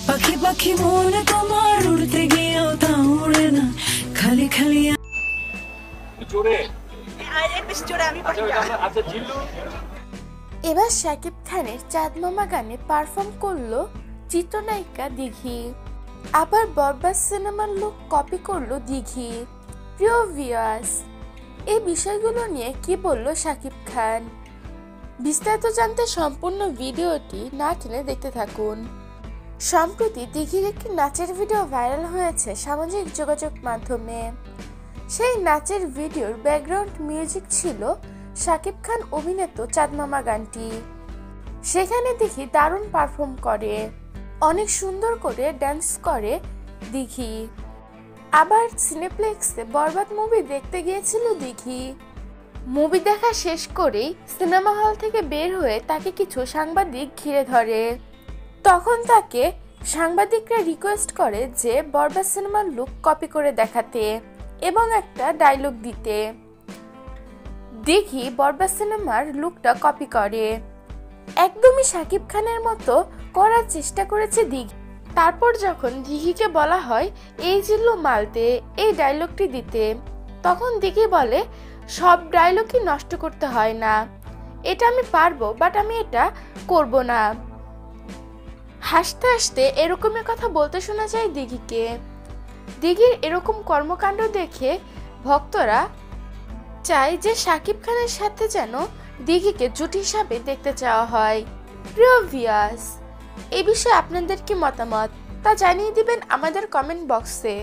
পাখি পাখি মনে তোমার উড়তে গিয়েও তা উড়ে না, খালি খালি এবার শাকিব খানের চাঁদ মামা গানে পারফর্ম করলো চিত্রনায়িকা দিঘি। আবার বরবাদ সিনেমার লুক কপি করলো দিঘি। প্রিয় ভিউয়ার্স, এই বিষয়গুলো নিয়ে কি বললো শাকিব খান, বিস্তারিত জানতে সম্পূর্ণ ভিডিওটি না টেনে দেখতে থাকুন। সম্প্রতি দিঘির একটি নাচের ভিডিও ভাইরাল হয়েছে সামাজিক যোগাযোগ মাধ্যমে। সেই নাচের ভিডিওর ব্যাকগ্রাউন্ড মিউজিক ছিল শাকিব খান অভিনীত চাঁদ মামা গানটি। সেখানে দিঘি দারুণ পারফর্ম করে, অনেক সুন্দর করে ডান্স করে দিঘি। আবার সিনেপ্লেক্সে বরবাদ মুভি দেখতে গিয়েছিল দিঘি। মুভি দেখা শেষ করেই সিনেমা হল থেকে বের হয়ে তাকে কিছু সাংবাদিক ঘিরে ধরে। তখন তাকে সাংবাদিকরা রিকোয়েস্ট করে যে বরবাদ সিনেমার লুক কপি করে দেখাতে এবং একটা ডায়লগ দিতে। দিঘি বরবাদ সিনেমার লুকটা কপি করে, একদমই শাকিব খানের মতো করার চেষ্টা করেছে দিঘি। তারপর যখন দিঘিকে বলা হয় এই জিল্লু মালতে এই ডায়লগটি দিতে, তখন দিঘি বলে সব ডায়লগই নষ্ট করতে হয় না, এটা আমি পারবো বাট আমি এটা করব না। হাসতে হাসতে এরকমের কথা বলতে শোনা যায় দিঘিকে। দিঘির এরকম কর্মকাণ্ড দেখে ভক্তরা চায় যে শাকিব খানের সাথে যেন দিঘিকে জুটি হিসাবে দেখতে চাওয়া হয়। প্রিয় ভিউয়ার্স, এই বিষয়ে আপনাদের কি মতামত তা জানিয়ে দিবেন আমাদের কমেন্ট বক্সে।